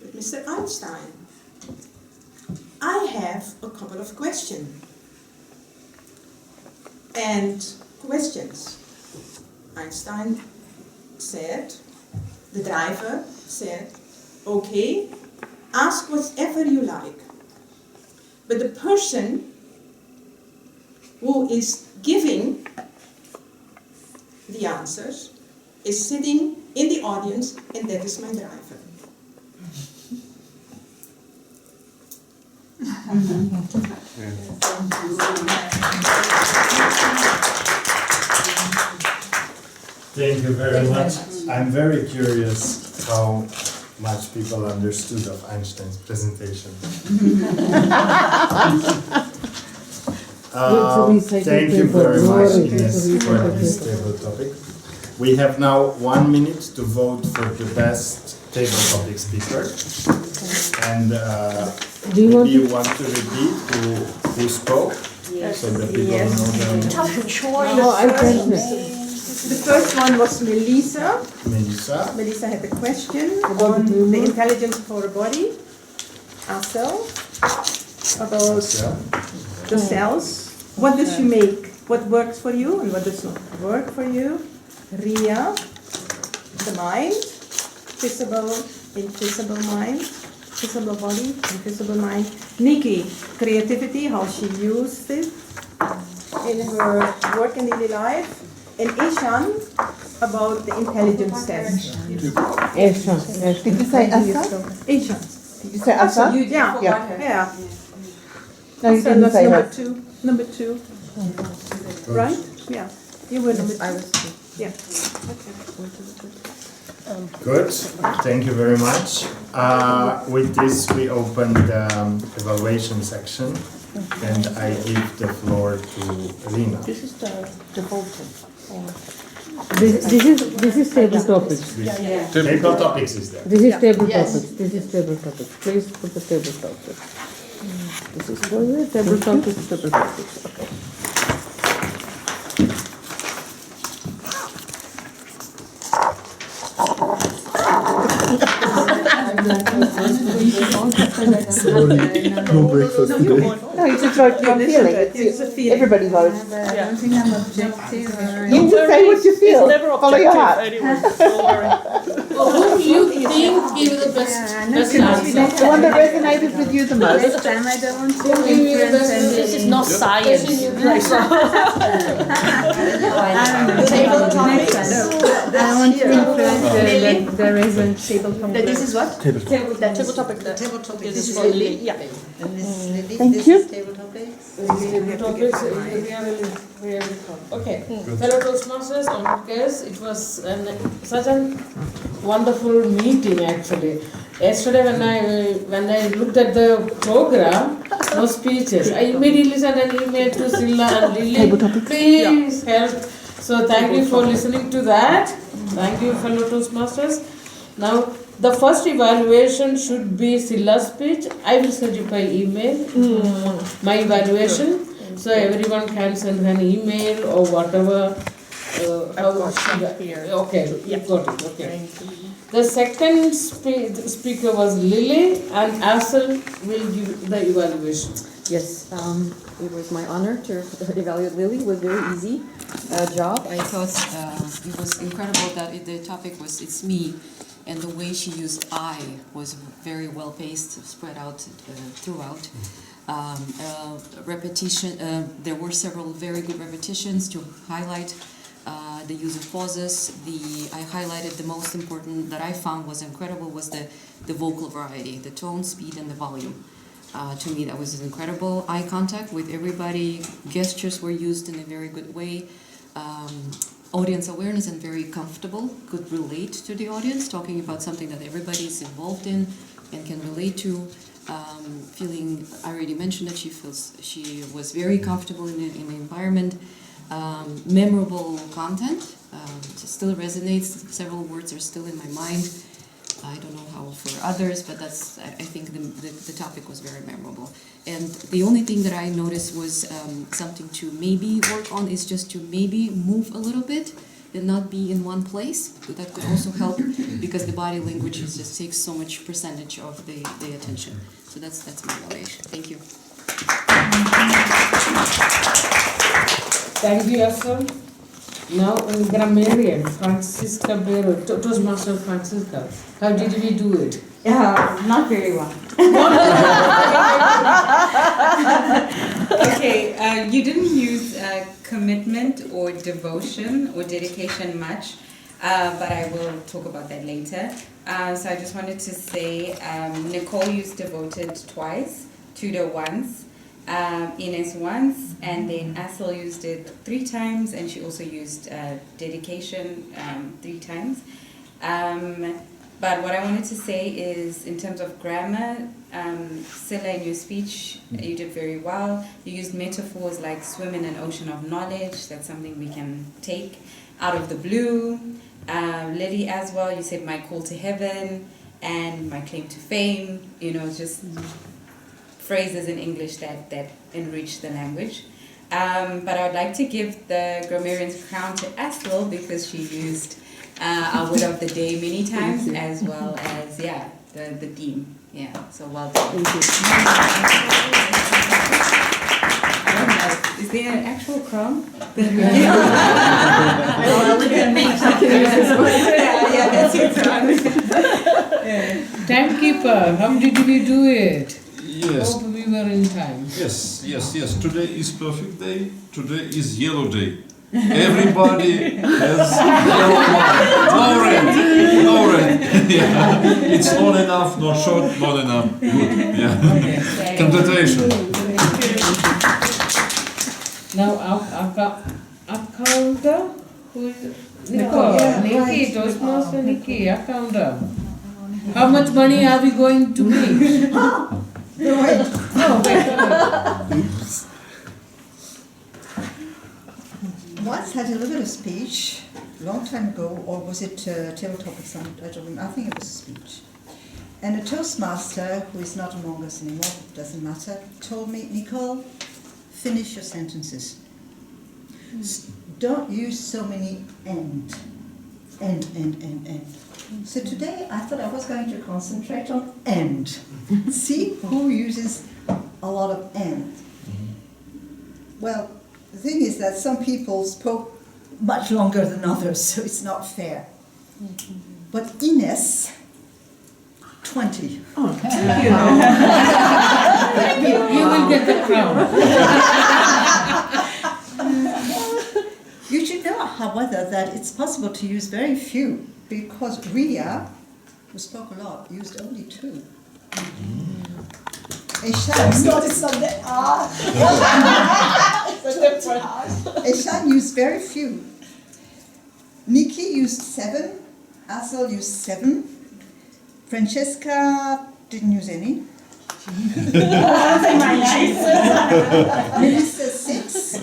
with Mr. Einstein. I have a couple of questions. Einstein said, the driver said, okay, ask whatever you like. But the person who is giving the answers is sitting in the audience, and that is my driver. Thank you very much. I'm very curious how much people understood of Einstein's presentation. Thank you very much, Ines, for this table topic. We have now 1 minute to vote for the best table topic speaker. And maybe you want to repeat who spoke? Yes. So that people know them. Tough choice. The first one was Melissa. Melissa had a question on the intelligence for the body. Marcel, about the cells. What does she make? What works for you and what does not work for you? Ria, the mind. Visible, invisible mind. Visible body, invisible mind. Nikki, creativity, how she used it in her work and daily life. And Ishan, about the intelligence test. Ishan. Did you say Asa? Ishan. Did you say Asa? Yeah. No, you didn't say her. Number two. Right? Yeah. You were number two. I was two. Yeah. Good, thank you very much. With this, we open the evaluation section, and I give the floor to Rina. This is the voting. This is table topics. Table topics is there. This is table topics. This is table topics. Please put the table topics. This is for you. Table topics. Table topics. Okay. No breakfast today. No, it's a feeling. Everybody votes. I don't think I'm objective. You just say what you feel. Follow your heart. Who do you think gave the best answer? The one that resonated with you the most. This time I don't want to influence. This is not science. I want to influence the result. Table topic. This is what? Table topic. Table topic. This is Lilly. Yeah. And this is Lilly. Thank This you. is table topics. Okay, fellow Toastmasters, honored guests, it was such a wonderful meeting actually. Yesterday when I looked at the program, no speeches, I immediately sent an email to Silla and Lilly, please help. So thank you for listening to that. Thank you, fellow Toastmasters. Now, the first evaluation should be Silla's speech. I will send you by email my evaluation. So everyone can send an email or whatever. Okay, you got it. Okay. The second speaker was Lilly, and Asel will give the evaluation. Yes, it was my honor to evaluate Lilly. It was a very easy job. I thought it was incredible that the topic was "It's me," and the way she used "I" was very well paced, spread out throughout. Repetition. There were several very good repetitions to highlight the use of pauses. I highlighted the most important that I found was incredible was the vocal variety, the tone, speed, and the volume. To me, that was incredible. Eye contact with everybody. Gestures were used in a very good way. audience awareness and very comfortable, could relate to the audience, talking about something that everybody is involved in and can relate to. Feeling, I already mentioned that she was very comfortable in the environment. Memorable content, it still resonates. Several words are still in my mind. I don't know how for others, but I think the topic was very memorable. And the only thing that I noticed was something to maybe work on is just to maybe move a little bit and not be in one place. That could also help because the body language just takes so much percentage of the attention. So that's my evaluation. Thank you. Thank you, Asal. Now, grammarian, Francisca Bero, Toastmaster Francisca. How did we do it? Not very well. Okay, you didn't use commitment or devotion or dedication much, but I will talk about that later. So I just wanted to say Nicole used devoted twice, Tudor once, Ines once, and then Asel used it 3 times, and she also used dedication 3 times. But what I wanted to say is, in terms of grammar, Silla, in your speech, you did very well. You used metaphors like swim in an ocean of knowledge. That's something we can take out of the blue. Lilly as well, you said my call to heaven and my claim to fame. You know, just phrases in English that enrich the language. But I would like to give the grammarian's crown to Asel because she used our word of the day many times, as well as the theme. Yeah, so well done. Thank you. Is there an actual crown? That's your crown. Timekeeper, how did we do it? Yes. Hope we were in time. Yes. Today is perfect day. Today is yellow day. Everybody has yellow line. No red. Yeah. It's long enough, not short, long enough. Good. Yeah. Congratulations. Now, Akaunda, who is Nikki, Toastmaster Nikki, Akaunda. How much money are we going to make? Wait. Oops. Once I delivered a speech a long time ago, or was it table topic summit? I don't remember. I think it was a speech. And a Toastmaster, who is not among us anymore, doesn't matter, told me, Nicole, finish your sentences. Don't use so many end. So today I thought I was going to concentrate on end. See who uses a lot of end. Well, the thing is that some people spoke much longer than others, so it's not fair. But Ines, 20. Oh, thank you. You will get the crown. You should know, however, that it's possible to use very few, because Ria, who spoke a lot, used only 2. Eshan used very few. Nikki used 7. Asel used 7. Francesca didn't use any. Melissa 6.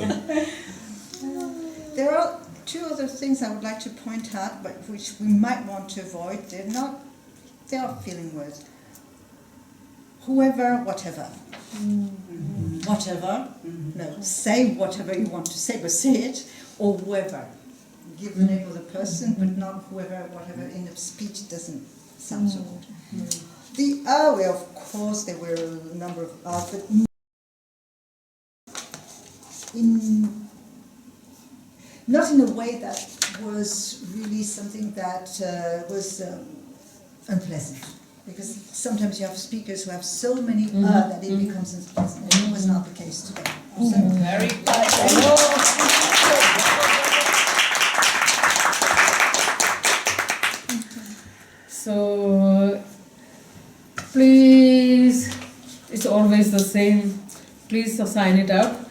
There are 2 other things I would like to point out, but which we might want to avoid. They are feeling words. Whoever, whatever. Whatever. No, say whatever you want to say, but say it. Or whoever. Give the name of the person, but not whoever, whatever. In a speech doesn't sound so good. The well, of course, there were a number of but not in a way that was really something that was unpleasant. Because sometimes you have speakers who have so many that it becomes unpleasant. And it was not the case today. So, very good. So, please, it's always the same. Please sign it up.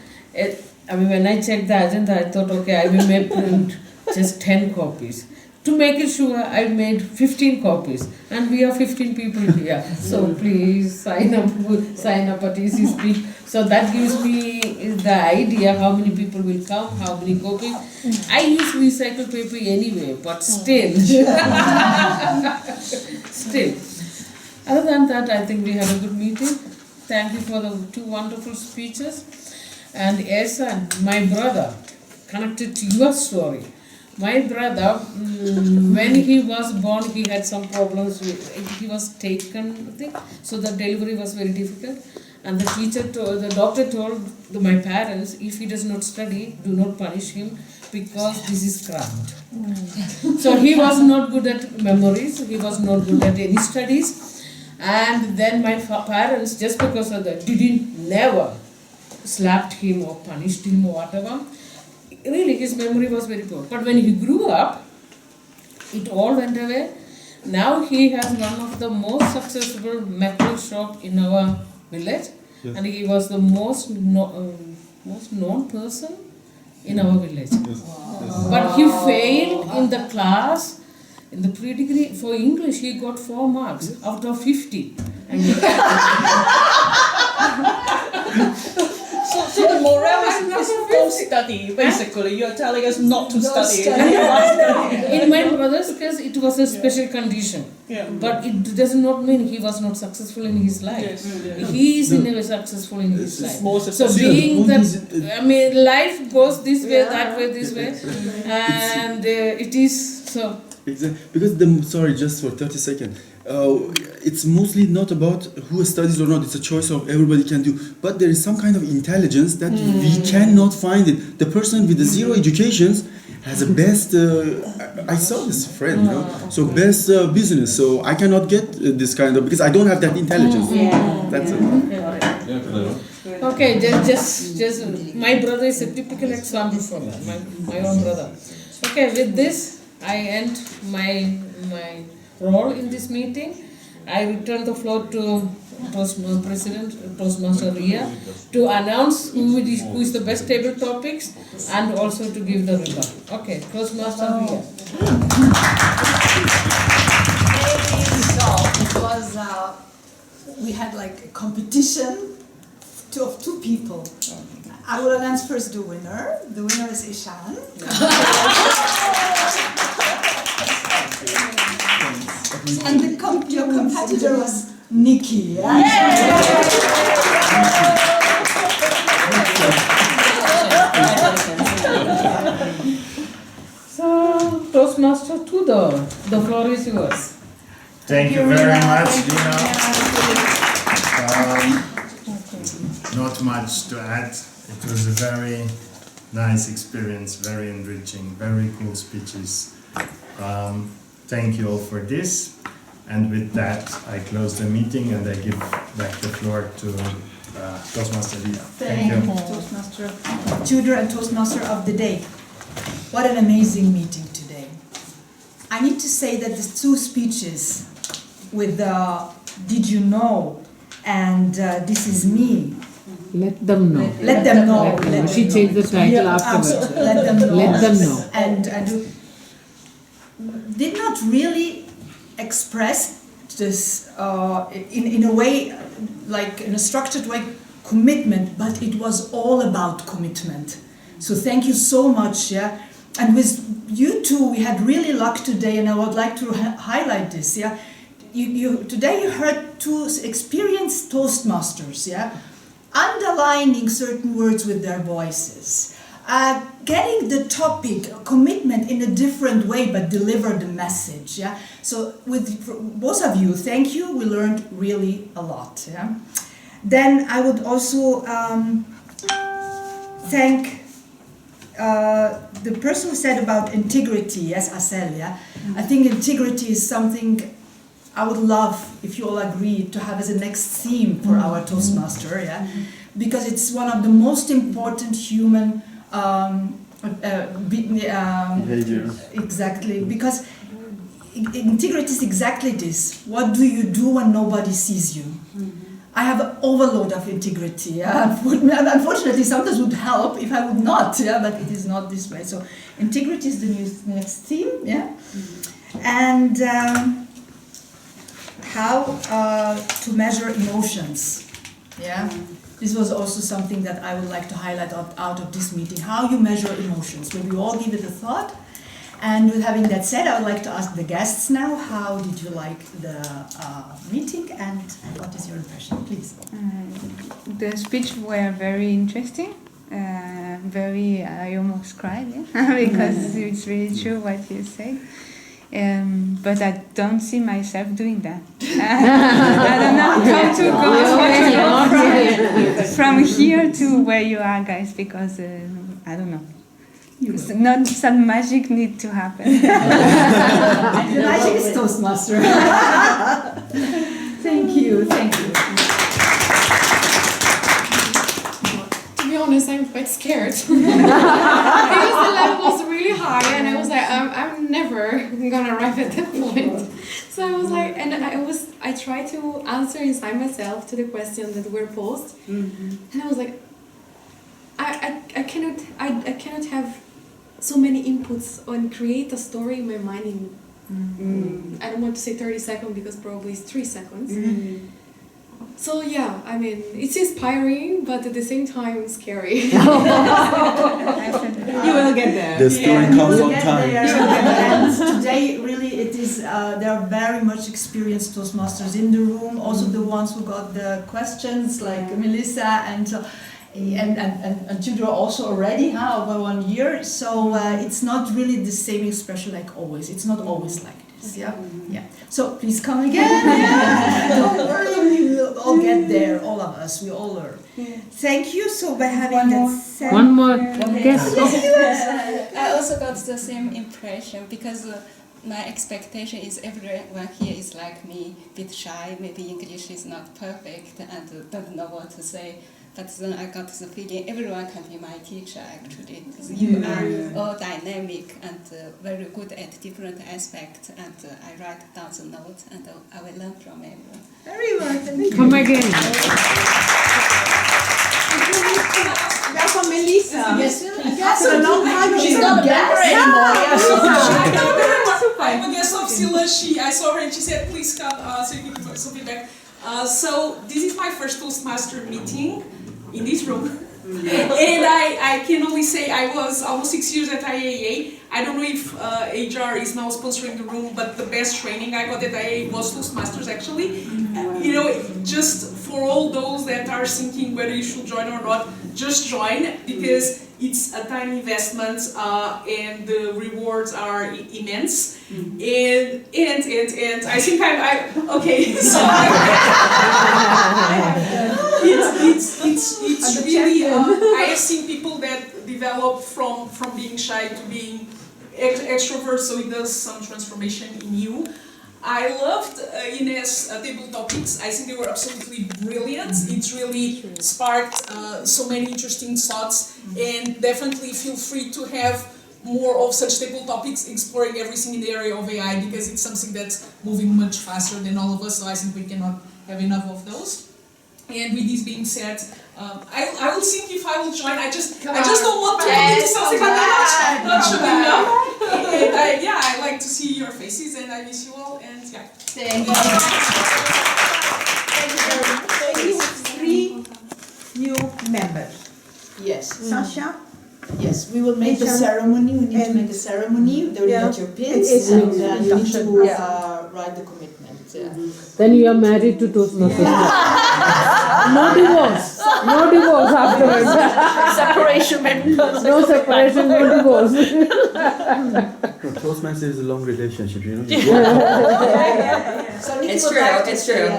When I checked the agenda, I thought, okay, I will make print just 10 copies. To make it sure, I made 15 copies, and we are 15 people here. So please sign up at Easy Speech. So that gives me the idea how many people will come, how many copies. I use recycled paper anyway, but still. Still. Other than that, I think we had a good meeting. Thank you for the 2 wonderful speeches. And Ehsan, my brother, connected to your story. My brother, when he was born, he had some problems. He was taken, I think, so the delivery was very difficult. And the doctor told my parents, if he does not study, do not punish him because this is craft. So he was not good at memories. He was not good at any studies. And then my parents, just because of that, never slapped him or punished him or whatever. Really, his memory was very poor. But when he grew up, it all went away. Now he has one of the most successful metal shop in our village, yes. And he was the most known person in our village. Yes. Wow. But he failed in the class, in the pre-degree for English. He got 4 marks out of 50. So the morale is don't study, basically. You're telling us not to study. In my brother's case, it was a special condition. Yeah. But it does not mean he was not successful in his life. Yes. He is never successful in his life. So being that, life goes this way, that way, this way. And it is so. Exactly. Because sorry, just for 30 seconds. It's mostly not about who studies or not. It's a choice of everybody can do. But there is some kind of intelligence that we cannot find it. The person with the 0 educations has the best. I saw this friend, so best business. So I cannot get this kind of because I don't have that intelligence. That's it. Okay, just my brother is a typical example for that. My own brother. Okay, with this I end my role in this meeting. I return the floor to President Toastmaster Ria to announce who is the best table topics and also to give the ribbon. Okay, Toastmaster Ria. It was, we had like a competition of 2 people. I will announce first the winner. The winner is Ishan. And your competitor was Nikki. So, Toastmaster Tudor, the floor is yours. Thank you very much, Dina. Not much to add. It was a very nice experience, very enriching, very cool speeches. Thank you all for this. And with that, I close the meeting and I give back the floor to Toastmaster Ria. Thank you. Toastmaster Tudor and Toastmaster of the day. What an amazing meeting today. I need to say that the 2 speeches with Did You Know and This Is Me. Let them know. Let them know. She changed the title afterwards. Let them know. Let them know. And did not really express this in a way, like in a structured way, commitment, but it was all about commitment. So thank you so much. Yeah, and with you two, we had really luck today, and I would like to highlight this. Yeah, today you heard 2 experienced Toastmasters. Yeah, underlining certain words with their voices. Getting the topic, commitment in a different way, but deliver the message. Yeah. So with both of you, thank you. We learned really a lot. Yeah. Then I would also thank the person who said about integrity. Yes, Asel. Yeah. I think integrity is something I would love, if you all agree, to have as a next theme for our Toastmaster. Yeah, because it's one of the most important human. Behavior. Exactly, because integrity is exactly this. What do you do when nobody sees you? I have an overload of integrity. Yeah? Unfortunately, sometimes would help if I would not, yeah? But it is not this way. So integrity is the next theme, yeah? And how to measure emotions, yeah? This was also something that I would like to highlight out of this meeting, how you measure emotions. Maybe you all give it a thought. And with having that said, I would like to ask the guests now, how did you like the meeting and what is your impression, please? The speech were very interesting. I almost cried, yeah? Because it's really true what you say. But I don't see myself doing that. I don't know how to go from here to where you are, guys, because I don't know. Not some magic need to happen. The magic is Toastmaster. Thank you. To be honest, I'm quite scared because the level was really high, and I was like, I'm never gonna arrive at that point. So I was like, and I tried to answer inside myself to the questions that were posed, and I was like, I cannot have so many inputs and create a story in my mind in I don't want to say 30 seconds because probably it's 3 seconds. So yeah, I mean, it's inspiring, but at the same time scary. You will get there. The story comes on time. And today, really, it is. There are very much experienced Toastmasters in the room. Also, the ones who got the questions, like Melissa and Tudor also already, over 1 year. So it's not really the same expression like always. It's not always like this. Yeah. So please come again. Don't worry, we will all get there. All of us, we all learn. Thank you. So by having that said, one more guess. I also got the same impression because my expectation is everyone here is like me, a bit shy, maybe English is not perfect and don't know what to say. But then I got the feeling everyone can be my teacher actually. Because you are all dynamic and very good at different aspects, and I write down the notes and I will learn from everyone. Very well, thank you. Come again. Welcome, Melissa. Yes, After a long time, she's not a guest anymore. I'm a guest of Sila. I saw her and she said, please come so you can give some feedback. So this is my first Toastmaster meeting in this room. And I can only say I was almost 6 years at IAEA. I don't know if HR is now sponsoring the room, but the best training I got at IAEA was Toastmasters actually. You know, just for all those that are thinking whether you should join or not, just join because it's a tiny investment and the rewards are immense. And I think okay, so it's really I have seen people that develop from being shy to being extrovert, so it does some transformation in you. I loved Ines' table topics. I think they were absolutely brilliant. It really sparked so many interesting thoughts, and definitely feel free to have more of such table topics exploring everything in the area of AI, because it's something that's moving much faster than all of us, so I think we cannot have enough of those. And with this being said, I will think if I will join. I just don't want to commit to something I'm not sure enough. And I like to see your faces, and I miss you all. And yeah, thank you. Thank you. 3 new members. Yes, Sasha. Yes, we will make the ceremony. We need to make a ceremony. They will get your pins, and you need to write the commitment. Then you are married to Toastmasters. No divorce. No divorce afterwards. Separation. No separation, no divorce. Toastmasters is a long relationship, you know. It's true.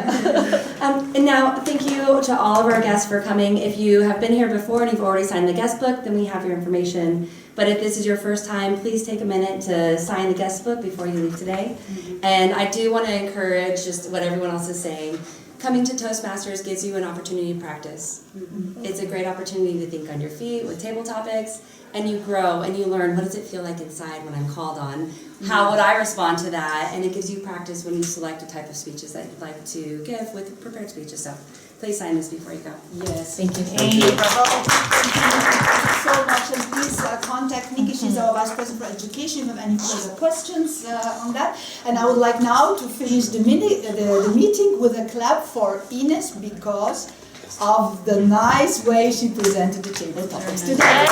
And now, thank you to all of our guests for coming. If you have been here before and you've already signed the guest book, then we have your information. But if this is your first time, please take a minute to sign the guest book before you leave today. And I do want to encourage just what everyone else is saying. Coming to Toastmasters gives you an opportunity to practice. It's a great opportunity to think on your feet with table topics, and you grow and you learn what does it feel like inside when I'm called on. How would I respond to that? And it gives you practice when you select a type of speeches that you'd like to give with prepared speeches. So Please sign this before you go. Yes, thank you. Thank you. Thank you so much, and please contact Nikki. She's our Vice President for Education if you have any further questions on that. And I would like now to finish the meeting with a clap for Ines because of the nice way she presented the table topics today.